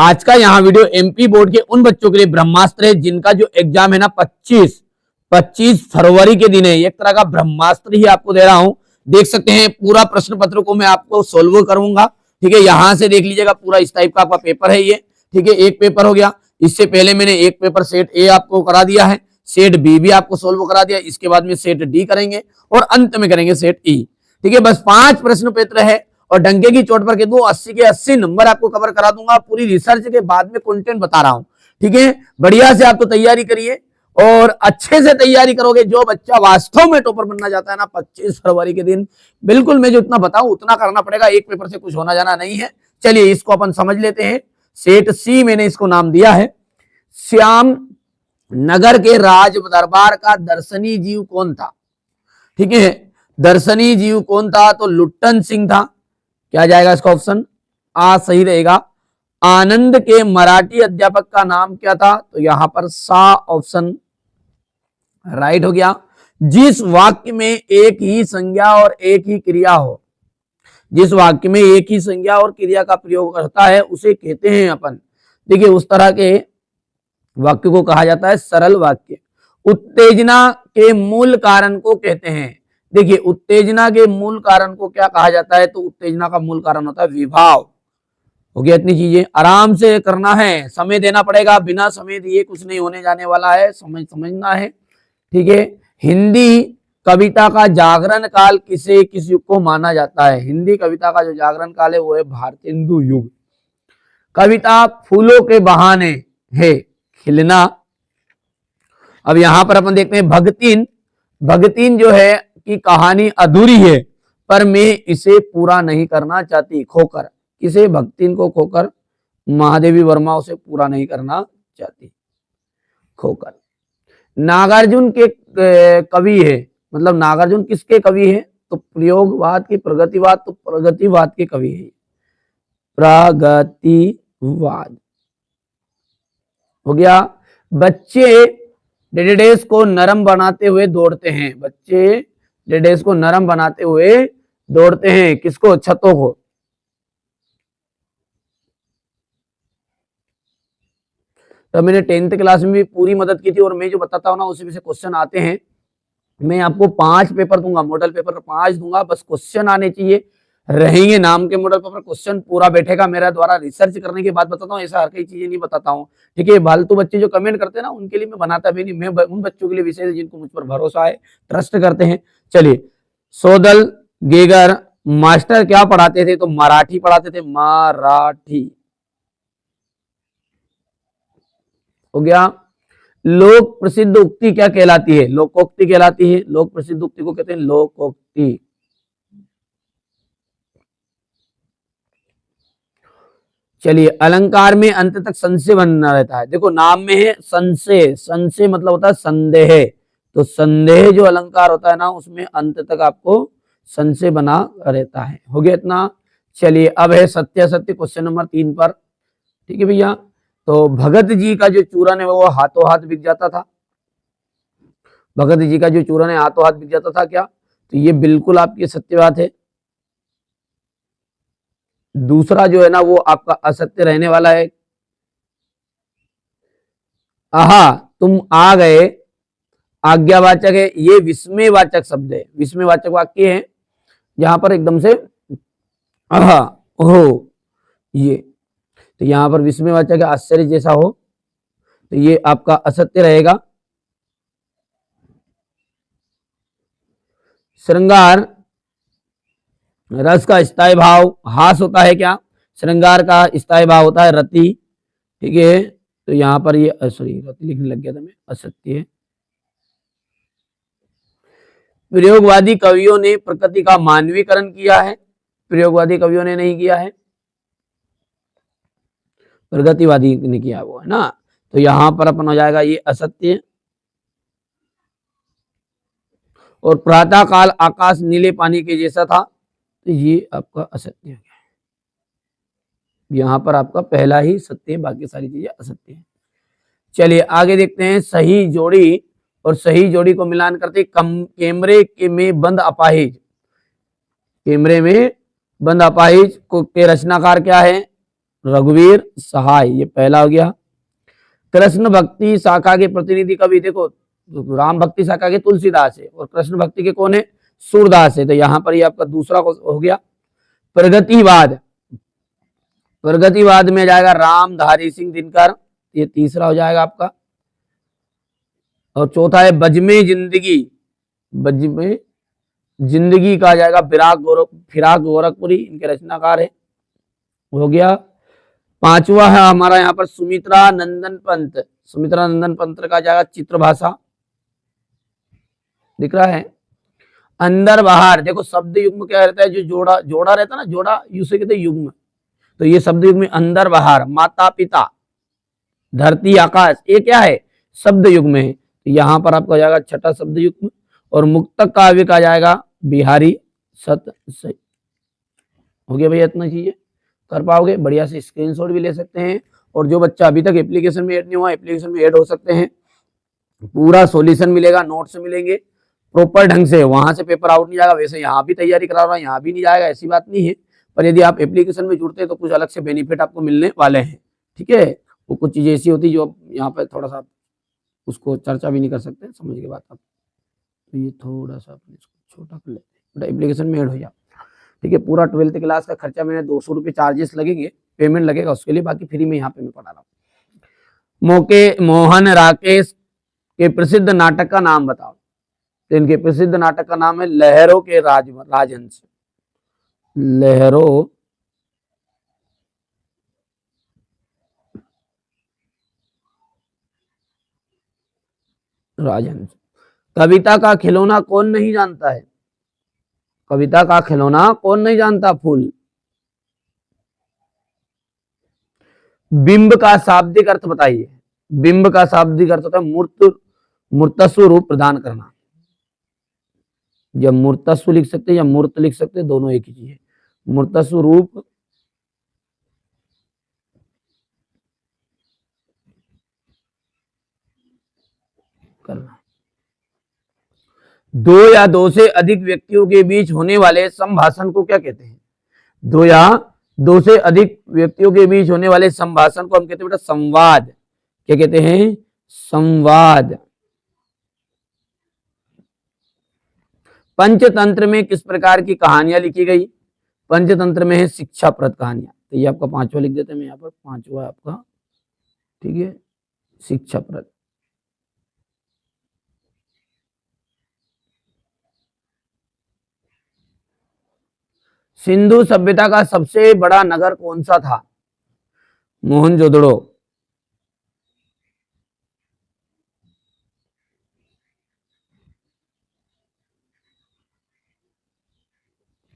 आज का यहाँ वीडियो एमपी बोर्ड के उन बच्चों के लिए ब्रह्मास्त्र है जिनका जो एग्जाम है ना 25 फरवरी के दिन है। एक तरह का ब्रह्मास्त्र ही आपको दे रहा हूं। देख सकते हैं पूरा प्रश्न पत्र को मैं आपको सोल्व करूंगा। ठीक है, यहां से देख लीजिएगा, पूरा इस टाइप का आपका पेपर है ये। ठीक है, एक पेपर हो गया। इससे पहले मैंने एक पेपर सेट ए आपको करा दिया है, सेट बी भी आपको सोल्व करा दिया। इसके बाद में सेट डी करेंगे और अंत में करेंगे सेट ई। ठीक है, बस 5 प्रश्न पत्र है और डंके की चोट पर कह दूं 80 के 80 नंबर आपको कवर करा दूंगा। पूरी रिसर्च के बाद में कंटेंट बता रहा हूं। ठीक है, बढ़िया से आप तो तैयारी करिए और अच्छे से तैयारी करोगे। जो बच्चा वास्तव में टॉपर बनना चाहता है ना 25 फरवरी के दिन, बिल्कुल मैं जो इतना बताऊं उतना करना पड़ेगा। एक पेपर से कुछ होना जाना नहीं है। चलिए इसको अपन समझ लेते हैं। सेट सी मैंने इसको नाम दिया है। श्याम नगर के राज दरबार का दर्शनी जीव कौन था? ठीक है, दर्शनी जीव कौन था? तो लुट्टन सिंह था। क्या जाएगा इसका ऑप्शन? आ सही रहेगा। आनंद के मराठी अध्यापक का नाम क्या था? तो यहां पर सा ऑप्शन राइट हो गया। जिस वाक्य में एक ही संज्ञा और एक ही क्रिया हो, जिस वाक्य में एक ही संज्ञा और क्रिया का प्रयोग करता है उसे कहते हैं अपन, देखिए उस तरह के वाक्य को कहा जाता है सरल वाक्य। उत्तेजना के मूल कारण को कहते हैं। देखिए उत्तेजना के मूल कारण को क्या कहा जाता है? तो उत्तेजना का मूल कारण होता है विभाव। हो गया, इतनी चीजें आराम से करना है, समय देना पड़ेगा। बिना समय दिए कुछ नहीं होने जाने वाला है, समझना है। ठीक है, हिंदी कविता का जागरण काल किस युग को माना जाता है? हिंदी कविता का जो जागरण काल है वो है भारतेंदु युग। कविता फूलों के बहाने है खिलना। अब यहां पर अपन देखते हैं भगतीन। भगतीन जो है कि कहानी अधूरी है पर मैं इसे पूरा नहीं करना चाहती। खोकर, किसे? भगतीन को खोकर। महादेवी वर्मा उसे पूरा नहीं करना चाहती। खोकर। नागार्जुन के कवि है, मतलब नागार्जुन किसके कवि है? तो प्रयोगवाद के, प्रगतिवाद, तो प्रगतिवाद के कवि है। प्रगतिवाद हो गया। बच्चे डेडेस को नरम बनाते हुए दौड़ते हैं। बच्चे डेडेस को नरम बनाते हुए दौड़ते हैं। किसको? छतों को। तो मैंने 10th क्लास में भी पूरी मदद की थी और मैं जो बताता हूं ना उसी में से क्वेश्चन आते हैं। मैं आपको 5 पेपर दूंगा, मॉडल पेपर 5 दूंगा, बस क्वेश्चन आने चाहिए, रहेंगे नाम के मॉडल पेपर। क्वेश्चन पूरा बैठेगा मेरा द्वारा रिसर्च करने के बाद बताता हूँ, ऐसा हर कई चीजें नहीं बताता हूँ। ठीक है, फालतू बच्चे जो कमेंट करते हैं ना उनके लिए मैं बनाता भी नहीं। मैं उन बच्चों के लिए विशेष जिनको मुझ पर भरोसा है, ट्रस्ट करते हैं। चलिए, सोदल गेगर मास्टर क्या पढ़ाते थे? तो मराठी पढ़ाते थे। मराठी हो गया। लोक प्रसिद्ध उक्ति क्या कहलाती है? लोकोक्ति कहलाती है। लोक प्रसिद्ध उक्ति को कहते हैं लोकोक्ति। चलिए, अलंकार में अंत तक संशय बना रहता है। देखो नाम में है संशय, संशय मतलब होता है संदेह। तो संदेह जो अलंकार होता है ना उसमें अंत तक आपको संशय बना रहता है। हो गया इतना। चलिए अब है सत्य सत्य, क्वेश्चन नंबर 3 पर। ठीक है भैया, तो भगत जी का जो चूरन है वो हाथों हाथ बिक जाता था। भगत जी का जो चूरन है हाथों हाथ बिक जाता था क्या? तो ये बिल्कुल आपकी सत्य बात है। दूसरा जो है ना वो आपका असत्य रहने वाला है। आहा तुम आ गए, आज्ञावाचक है। ये विस्मयवाचक शब्द है, विस्मयवाचक वाक्य है जहां पर एकदम से आहा ओहो ये, तो यहां पर विस्मयवाचक है, आश्चर्य जैसा हो, तो ये आपका असत्य रहेगा। श्रृंगार रस का स्थायी भाव हास होता है क्या? श्रृंगार का स्थायी भाव होता है रति। ठीक है, तो यहां पर ये सॉरी रति लिखने लग गया था मैं, असत्य है। प्रयोगवादी कवियों ने प्रकृति का मानवीकरण किया है। प्रयोगवादी कवियों ने नहीं किया है, प्रगतिवादी ने किया वो है ना। तो यहां पर अपन हो जाएगा ये असत्य। और प्रातः काल आकाश नीले पानी के जैसा था, तो ये आपका असत्य है। यहां पर आपका पहला ही सत्य है, बाकी सारी चीजें असत्य है। चलिए आगे देखते हैं। सही जोड़ी और सही जोड़ी को मिलान करते कैमरे के में बंद अपाहिज, कैमरे में बंद अपाहिज को के रचनाकार क्या है? रघुवीर सहाय, ये पहला हो गया। कृष्ण भक्ति शाखा के प्रतिनिधि कवि देखो, राम भक्ति शाखा के तुलसीदास है और कृष्ण भक्ति के कौन है, सूरदास है, तो यहाँ पर ये आपका दूसरा हो गया। प्रगतिवाद, प्रगतिवाद में जाएगा रामधारी सिंह दिनकर, ये तीसरा हो जाएगा आपका। और चौथा है बजमे जिंदगी, बजमे जिंदगी का जाएगा फिराक गोरखपुरी, इनके रचनाकार है, हो गया। पांचवा है हमारा यहाँ पर सुमित्रा नंदन पंत, सुमित्रा नंदन पंत का जाएगा चित्रभाषा, दिख रहा है। अंदर बाहर, देखो शब्द युग्म क्या रहता है, जो जोड़ा जोड़ा रहता है ना, जोड़ा उसे कहते हैं युग्म, तो ये शब्द युग्म अंदर बाहर, माता पिता, धरती आकाश, ये क्या है, शब्द युग्म है, तो यहाँ पर आपका जाएगा छठा शब्द युग्म। और मुक्तक काव्य का जाएगा बिहारी सत सही, हो गया भैया, इतना चीजें कर पाओगे, बढ़िया से स्क्रीनशॉट भी ले सकते हैं। और जो बच्चा अभी तक एप्लीकेशन में ऐड नहीं हुआ, एप्लीकेशन में ऐड हो सकते हैं, पूरा सॉल्यूशन मिलेगा, नोट्स मिलेंगे प्रॉपर ढंग से, वहां से पेपर आउट नहीं जाएगा। वैसे यहाँ भी तैयारी करा रहा हूँ, यहाँ भी नहीं जाएगा, ऐसी बात नहीं है, पर यदि आप एप्लीकेशन में जुड़ते हैं तो कुछ अलग से बेनिफिट आपको मिलने वाले हैं, ठीक है। वो कुछ चीजें ऐसी होती जो यहाँ पर थोड़ा सा उसको चर्चा भी नहीं कर सकते, समझ के बात आप, तो ये थोड़ा सा अपने इसको छोटा कर लेते हैं, एप्लीकेशन में ऐड हो जाए, ठीक है। पूरा 12th क्लास का खर्चा मैंने 200 रुपये चार्जेस लगेंगे, पेमेंट लगेगा उसके लिए, बाकी फ्री में यहाँ पे मैं पढ़ा रहा हूँ। मोहन राकेश के प्रसिद्ध नाटक का नाम बताओ, तो इनके प्रसिद्ध नाटक का नाम है लहरों के राजहंस, लहरों राजहंस। कविता का खिलौना कौन नहीं जानता है, कविता का खिलौना कौन नहीं जानता, फूल। बिंब का शाब्दिक अर्थ बताइए, बिंब का शाब्दिक अर्थ होता है मूर्तस्व रूप प्रदान करना, या मूर्तस्व लिख सकते हैं या मूर्त लिख सकते हैं, दोनों एक ही चीज है, मूर्तस्व रूप करना। दो या दो से अधिक व्यक्तियों के बीच होने वाले संभाषण को क्या कहते हैं, दो या दो से अधिक व्यक्तियों के बीच होने वाले संभाषण को हम कहते हैं बेटा संवाद, क्या कहते हैं, संवाद। पंचतंत्र में किस प्रकार की कहानियां लिखी गई, पंचतंत्र में है शिक्षाप्रद कहानियां, तो ये आपका पांचवा लिख देते हैं, मैं यहाँ पर पांचवा आपका, ठीक है, शिक्षाप्रद। सिंधु सभ्यता का सबसे बड़ा नगर कौन सा था, मोहनजोदड़ो,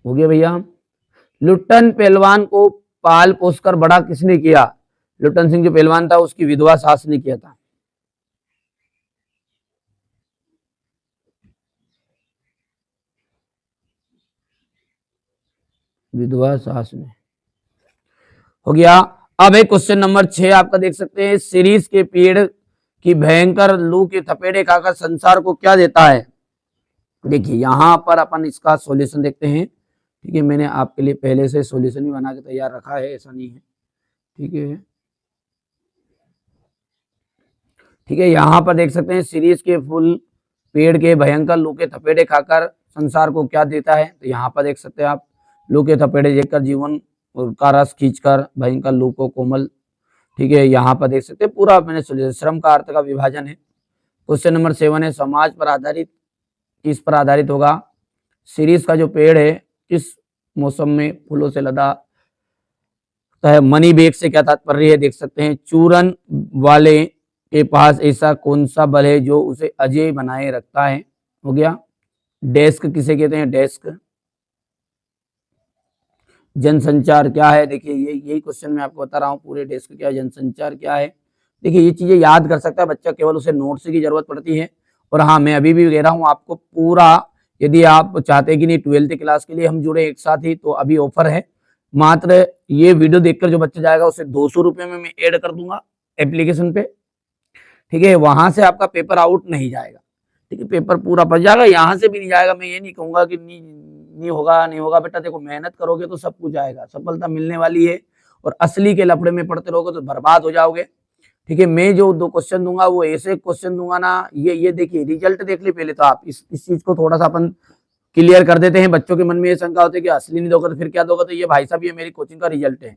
हो गया भैया। लुट्टन पहलवान को पाल पोसकर बड़ा किसने किया, लुट्टन सिंह जो पहलवान था उसकी विधवा सास ने किया था, विधवा सास ने, हो गया। अब एक क्वेश्चन नंबर 6 आपका देख सकते हैं, सीरीज के पेड़ की भयंकर लू के थपेड़े खाकर संसार को क्या देता है। देखिए यहाँ पर अपन इसका सॉल्यूशन देखते हैं, ठीक है, मैंने आपके लिए पहले से सॉल्यूशन भी बना के तैयार रखा है, ऐसा नहीं है, ठीक है, ठीक है। यहाँ पर देख सकते हैं सीरीज के फूल पेड़ के भयंकर लू के थपेड़े खाकर संसार को क्या देता है, तो यहाँ पर देख सकते हैं आप, लू के थपेड़े देखकर जीवन का रस खींचकर भयंकर लू को कोमल, ठीक है। यहाँ पर देख सकते हैं पूरा मैंने श्रम का अर्थ का विभाजन है। क्वेश्चन नंबर 7 है, समाज पर आधारित, किस पर आधारित होगा, सीरीज का जो पेड़ है किस मौसम में फूलों से लदा है, मनी बैग से क्या तात्पर्य है, देख सकते हैं। चूरन वाले के पास ऐसा कौन सा बल है जो उसे अजय बनाए रखता है, हो गया। डेस्क किसे कहते हैं, डेस्क। जनसंचार क्या है, देखिए यही क्वेश्चन मैं आपको बता रहा हूँ, पूरे डेस्क क्या है, जनसंचार क्या है, देखिए ये चीजें याद कर सकता है बच्चा, केवल उसे नोट्स की जरूरत पड़ती है। और हाँ, मैं अभी भी कह रहा हूँ आपको पूरा, यदि आप चाहते हैं कि नहीं 12th क्लास के लिए हम जुड़े एक साथ ही, तो अभी ऑफर है, मात्र ये वीडियो देखकर जो बच्चा जाएगा उसे 200 रुपये में मैं ऐड कर दूंगा एप्लीकेशन पे, ठीक है। वहां से आपका पेपर आउट नहीं जाएगा, ठीक है, पेपर पूरा बच जाएगा, यहाँ से भी नहीं जाएगा। मैं ये नहीं कहूंगा कि नहीं होगा, नहीं होगा, बेटा देखो मेहनत करोगे तो सब कुछ आएगा, सफलता मिलने वाली है। और असली के लफड़े में पढ़ते रहोगे तो बर्बाद हो जाओगे। ठीक है, मैं जो 2 क्वेश्चन दूंगा वो ऐसे क्वेश्चन दूंगा ना, ये देखिए रिजल्ट देख ली पहले तो आप, इस चीज को थोड़ा सा अपन क्लियर कर देते हैं। बच्चों के मन में ये शंका होती है कि असली नहीं दोगे तो फिर क्या दोगे, तो ये भाई साहब ये मेरी कोचिंग का रिजल्ट है।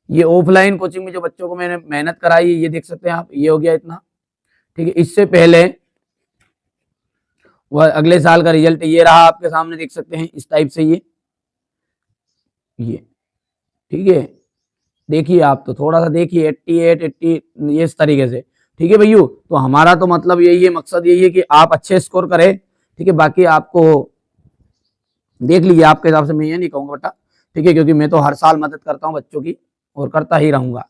ये ऑफलाइन कोचिंग में जो बच्चों को मैंने मेहनत कराई है, ये देख सकते हैं आप, ये हो गया इतना। ठीक है, इससे पहले वह अगले साल का रिजल्ट ये रहा आपके सामने, देख सकते हैं इस टाइप से ये ठीक है। देखिए आप तो थोड़ा सा देखिए 88 80 ये इस तरीके से। ठीक है भैया, तो हमारा तो मतलब यही है, मकसद यही है कि आप अच्छे स्कोर करें। ठीक है, बाकी आपको देख लीजिए, आपके हिसाब से मैं ये नहीं कहूंगा बेटा। ठीक है, क्योंकि मैं तो हर साल मदद करता हूँ बच्चों की और करता ही रहूंगा।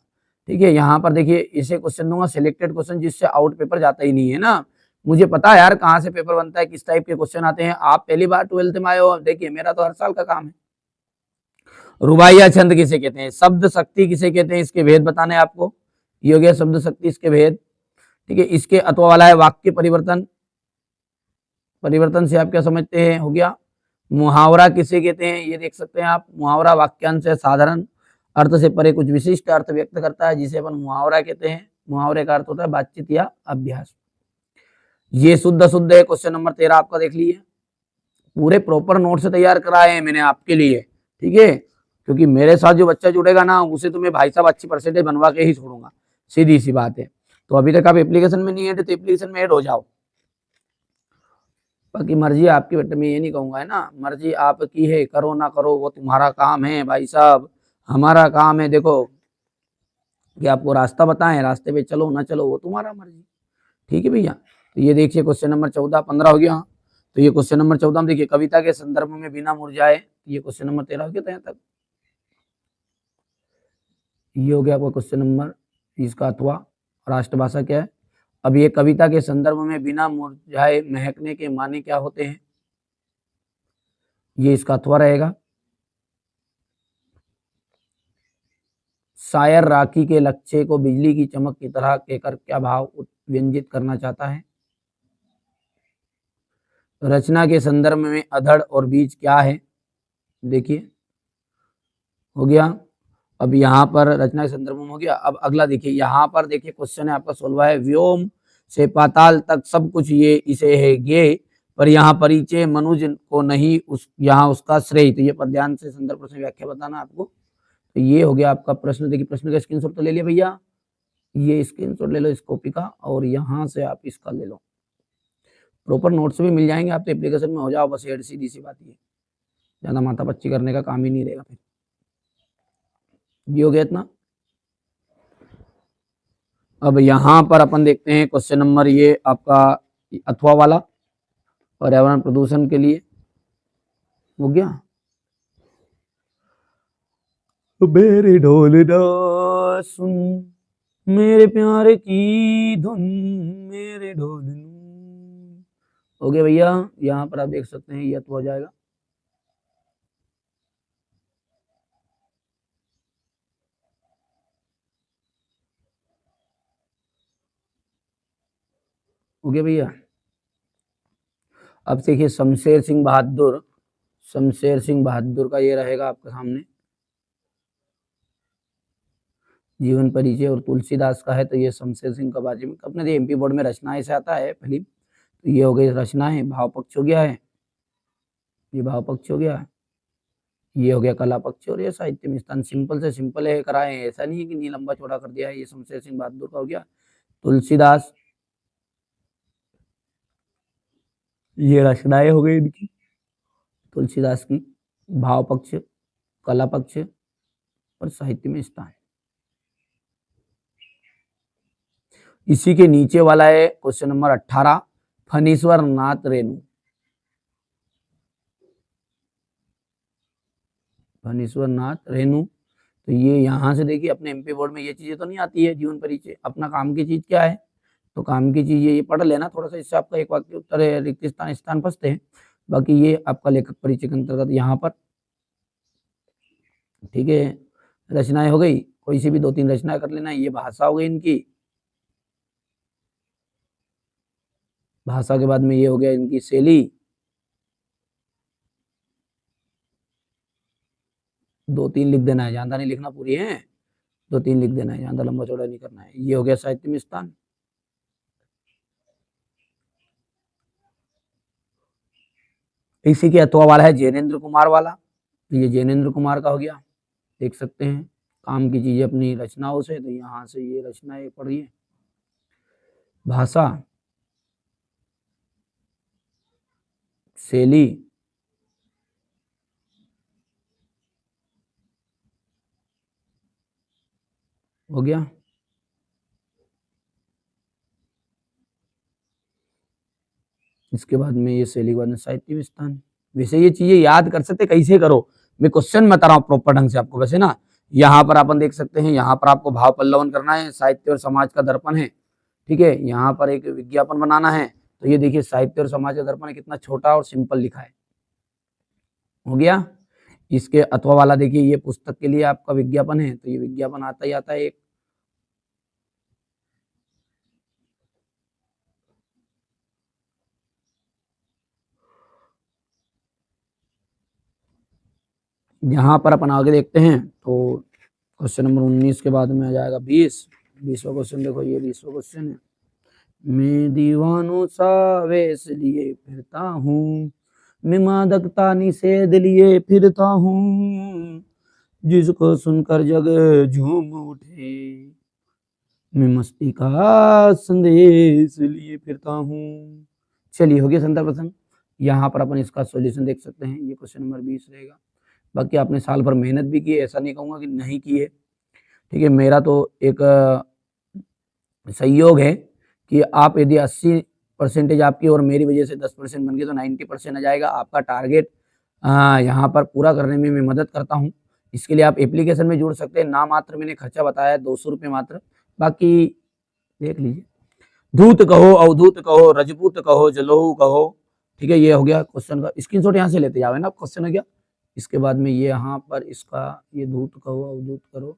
ठीक है, यहाँ पर देखिए इसे क्वेश्चन दूंगा सिलेक्टेड क्वेश्चन, जिससे आउट पेपर जाता ही नहीं है ना। मुझे पता है यार कहाँ से पेपर बनता है, किस टाइप के क्वेश्चन आते हैं। आप पहली बार 12th में आए हो, देखिए मेरा तो हर साल का काम है। रुबाइया छंद किसे कहते हैं, शब्द शक्ति किसे कहते हैं, इसके भेद बताने आपको। ये हो गया शब्द शक्ति, इसके भेद। ठीक है, इसके अथवा वाला है वाक्य परिवर्तन। परिवर्तन से आप क्या समझते हैं, हो गया। मुहावरा किसे कहते हैं, ये देख सकते हैं आप, मुहावरा वाक्यांश है, साधारण अर्थ से परे कुछ विशिष्ट अर्थ व्यक्त करता है, जिसे अपन मुहावरा कहते हैं। मुहावरे का अर्थ होता है बातचीत या अभ्यास। ये शुद्ध शुद्ध है, क्वेश्चन नंबर 13 आपका देख लीजिए। पूरे प्रॉपर नोट से तैयार कराए हैं मैंने आपके लिए। ठीक है, क्योंकि मेरे साथ जो बच्चा जुड़ेगा ना, उसे तो मैं भाई साहब अच्छी परसेंटेज बनवा के ही छोड़ूंगा, सीधी सी बात है। तो अभी तक आप एप्लीकेशन में नहीं है तो एप्लीकेशन में ऐड हो जाओ। बाकी मर्जी आपकी, बेटा मैं ये नहीं कहूंगा है ना, मर्जी आपकी है, करो ना करो वो तुम्हारा काम है भाई साहब। हमारा काम है देखो कि आपको रास्ता बताएं, रास्ते पे चलो ना चलो वो तुम्हारा मर्जी। ठीक है भैया, तो ये देखिए क्वेश्चन नंबर 14 15 हो गया। तो ये क्वेश्चन नंबर 14 में देखिए, कविता के संदर्भ में बिना मुरझाए, ये क्वेश्चन नंबर 13 हो गया था यहाँ तक। ये हो गया आपका क्वेश्चन नंबर, इसका अथवा राष्ट्रभाषा क्या है। अब ये कविता के संदर्भ में बिना मुरझाए महकने के माने क्या होते हैं, ये इसका अथवा रहेगा। शायर राखी के लक्ष्य को बिजली की चमक की तरह कहकर क्या भाव व्यंजित करना चाहता है। रचना के संदर्भ में अधड़ और बीज क्या है, देखिए हो गया। अब यहाँ पर रचना के संदर्भ में हो गया। अब अगला देखिए, यहाँ पर देखिए क्वेश्चन है आपका 16 है, व्योम से पाताल तक सब कुछ ये इसे है गे, पर यहाँ परिचय मनुज को नहीं, उस यहाँ उसका श्रेय। तो ये पर ध्यान से संदर्भ प्रश्न व्याख्या बताना आपको। तो ये हो गया आपका प्रश्न। देखिए प्रश्न का स्क्रीनशॉट तो ले लिया भैया, ये स्क्रीनशॉट ले लो इस कॉपी का, और यहाँ से आप इसका ले लो। प्रॉपर नोट्स भी मिल जाएंगे आप तो एप्लीकेशन में, हो जाओ बस एड, सीधी सी बात। ये ज्यादा माथा पच्ची करने का काम ही नहीं रहेगा फिर। ये हो गया इतना। अब यहाँ पर अपन देखते हैं क्वेश्चन नंबर ये आपका अथवा वाला, पर्यावरण प्रदूषण के लिए हो गया। मेरे ढोल ना सुन मेरे प्यारे की धुन, मेरे ढोल। हो गया भैया, यहाँ पर आप देख सकते हैं ये अथवा हो जाएगा। हो गया भैया। अब देखिए शमशेर सिंह बहादुर, शमशेर सिंह बहादुर का ये रहेगा आपके सामने जीवन परिचय, और तुलसीदास का है तो ये शमशेर सिंह का बारे में अपने एमपी बोर्ड में रचनाएं से आता है फिल्म। तो ये हो गई रचनाएं, भाव पक्ष हो गया है, ये भाव पक्ष हो गया, ये हो गया कला पक्ष, और ये साहित्य में स्थान। सिंपल से सिंपल है कराए, ऐसा नहीं है कि नहीं लंबा चौड़ा कर दिया है। ये शमशेर सिंह बहादुर का हो गया। तुलसीदास, ये रचनाएं हो गई इनकी तुलसीदास की, भाव पक्ष, कला पक्ष और साहित्य में स्थान। इसी के नीचे वाला है क्वेश्चन नंबर 18, फणीश्वर नाथ रेणु। फणीश्वर नाथ रेणु, तो ये यहाँ से देखिए अपने एमपी बोर्ड में ये चीजें तो नहीं आती है जीवन परिचय। अपना काम की चीज क्या है, तो काम की चीज ये पढ़ लेना थोड़ा सा, इससे आपका एक वाक्य उत्तर है, रिक्त स्थान स्थान फंसते हैं। बाकी ये आपका लेखक परिचय के अंतर्गत यहाँ पर। ठीक है, रचनाएं हो गई, कोई सी भी 2 3 रचनाएं कर लेना। ये भाषा हो गई इनकी, भाषा के बाद में ये हो गया इनकी शैली, 2-3 लिख देना है, ज्यादा नहीं लिखना, पूरी है 2-3 लिख देना है, ज्यादा लंबा चौड़ा नहीं करना है। ये हो गया साहित्य में स्थान। इसी के अथवा वाला है जैनेन्द्र कुमार वाला, तो ये जैनेन्द्र कुमार का हो गया, देख सकते हैं। काम की चीजें अपनी रचनाओं से, तो यहाँ से ये रचनाएं पढ़िए। भाषा, शैली, हो गया। इसके बाद में ये शैली के बाद में साहित्य में स्थान। वैसे ये चीजें याद कर सकते, कैसे करो, मैं क्वेश्चन बता रहा हूँ प्रॉपर ढंग से आपको। वैसे ना यहाँ पर अपन देख सकते हैं, यहाँ पर आपको भाव पल्लवन करना है, साहित्य और समाज का दर्पण है, ठीक है। यहाँ पर एक विज्ञापन बनाना है, तो ये देखिए साहित्य और समाज का दर्पण है, कितना छोटा और सिंपल लिखा है, हो गया। इसके अथवा वाला देखिए, ये पुस्तक के लिए आपका विज्ञापन है, तो ये विज्ञापन आता ही आता है एक। यहाँ पर अपन आगे देखते हैं, तो क्वेश्चन नंबर 19 के बाद में आ जाएगा 20वां क्वेश्चन। देखो ये 20वां क्वेश्चन है। मैं दीवानों सा वेश लिए फिरता हूँ, मैं मादकता निषेध लिए फिरता हूँ, जिसको सुनकर जग झूम उठे, मैं मस्ती का संदेश लिए फिरता हूँ। चलिए हो गया संदर्भ प्रसंग। यहाँ पर अपन इसका सॉल्यूशन देख सकते हैं, ये क्वेश्चन नंबर 20 रहेगा। बाकी आपने साल भर मेहनत भी की है, ऐसा नहीं कहूँगा कि नहीं की है, ठीक है। मेरा तो एक सहयोग है कि आप यदि 80% आपकी और मेरी वजह से 10% बन गए, तो 90% आ जाएगा। आपका टारगेट यहाँ पर पूरा करने में मैं मदद करता हूँ। इसके लिए आप एप्लीकेशन में जुड़ सकते हैं। ना मात्र मैंने खर्चा बताया 200 रुपये मात्र, बाकी देख लीजिए। धूत कहो, अवधूत कहो, रजपूत कहो, जलोहू कहो, ठीक है। ये हो गया क्वेश्चन का स्क्रीनशॉट, यहाँ से लेते जाओ ना, क्वेश्चन हो गया। इसके बाद में ये यहाँ पर इसका ये धूत कहो अवधूत करो,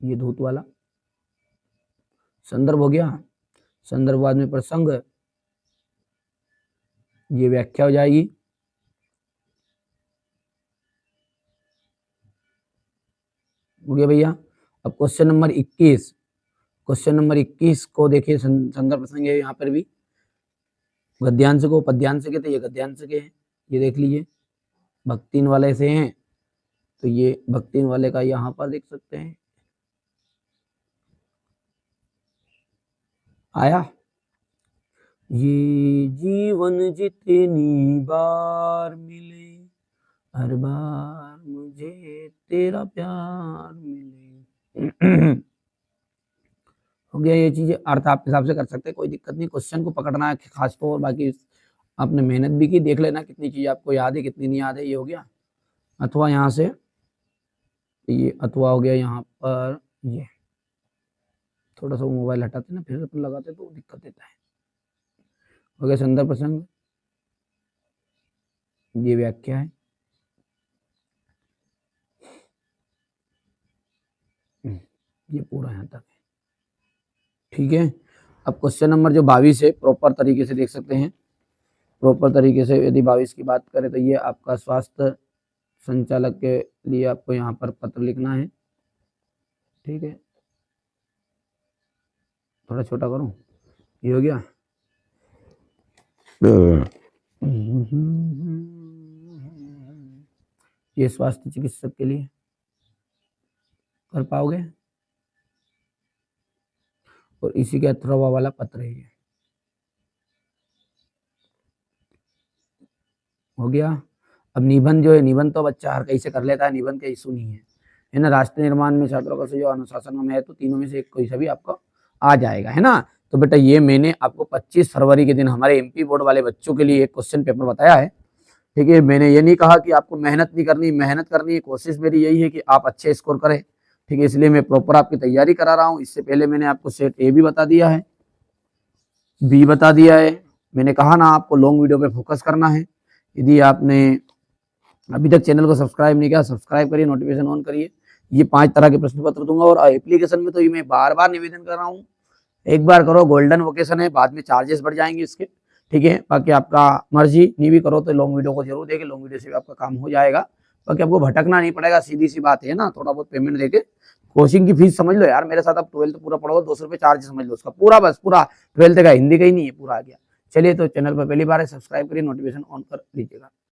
ये धूत वाला संदर्भ हो गया। संदर्भ बाद में प्रसंग, ये व्याख्या हो जाएगी। हो गया भैया। अब क्वेश्चन नंबर 21, क्वेश्चन नंबर 21 को देखिए, संदर्भ प्रसंग है यहाँ पर भी। गद्यांश को पद्यांश के, तो ये गद्यांश के हैं, ये देख लीजिए। भक्तिन वाले से हैं, तो ये भक्तिन वाले का यहाँ पर देख सकते हैं, आया। ये जीवन जितनी बार मिले, हर बार मुझे तेरा प्यार मिले। हो गया। ये चीजें अर्थ आप हिसाब से कर सकते हैं, कोई दिक्कत नहीं। क्वेश्चन को पकड़ना है खास तौर, बाकी आपने मेहनत भी की, देख लेना कितनी चीज आपको याद है कितनी नहीं याद है। ये हो गया। अथवा यहाँ से ये अथवा हो गया। यहाँ पर ये थोड़ा सा मोबाइल हटाते ना, फिर अपन लगाते तो दिक्कत देता है। हो गया संदर्भ प्रसंग, ये व्याख्या है। ये पूरा यहाँ तक है, ठीक है। अब क्वेश्चन नंबर जो 22 है, प्रॉपर तरीके से देख सकते हैं। प्रॉपर तरीके से यदि 22 की बात करें, तो ये आपका स्वास्थ्य संचालक के लिए आपको यहाँ पर पत्र लिखना है, ठीक है। थोड़ा छोटा करूं, ये हो गया। ये स्वास्थ्य चिकित्सक के लिए कर पाओगे, और इसी के अथवा वाला पत्र है ये, हो गया। अब निबंध जो है, निबंध तो बच्चा हर कहीं से कर लेता है, निबंध का इशू नहीं है ना। राष्ट्र निर्माण में छात्रों का सहयोग, अनुशासन में है, तो तीनों में से एक कोई सा भी आपको आ जाएगा, है ना। तो बेटा ये मैंने आपको 25 फरवरी के दिन हमारे एमपी बोर्ड वाले बच्चों के लिए एक क्वेश्चन पेपर बताया है, ठीक है। मैंने ये नहीं कहा कि आपको मेहनत नहीं करनी, मेहनत करनी है। कोशिश मेरी यही है कि आप अच्छे स्कोर करें, ठीक है। इसलिए मैं प्रॉपर आपकी तैयारी करा रहा हूँ। इससे पहले मैंने आपको सेट ए भी बता दिया है, बी बता दिया है। मैंने कहा ना आपको लॉन्ग वीडियो पे फोकस करना है। यदि आपने अभी तक चैनल को सब्सक्राइब नहीं किया, सब्सक्राइब करिए, नोटिफिकेशन ऑन करिए। ये 5 तरह के प्रश्न पत्र दूंगा, और एप्लीकेशन में तो ये मैं बार बार निवेदन कर रहा हूँ, एक बार करो, गोल्डन वोकेशन है, बाद में चार्जेस बढ़ जाएंगे इसके, ठीक है। बाकी आपका मर्जी, नहीं भी करो तो लॉन्ग वीडियो को जरूर देखें, लॉन्ग वीडियो से भी आपका काम हो जाएगा। बाकी आपको भटकना नहीं पड़ेगा, सीधी सी बात है ना, थोड़ा बहुत पेमेंट देके कोचिंग की फीस समझ लो यार, मेरे साथ अब 12th पूरा पढ़ोगे 200 रुपये चार्ज समझ लो उसका पूरा, बस पूरा 12th का, हिंदी का ही नहीं है, पूरा आ गया। चलिए तो चैनल पर पहली बार है सब्सक्राइब करिए, नोटिफिकेशन ऑन कर लीजिएगा।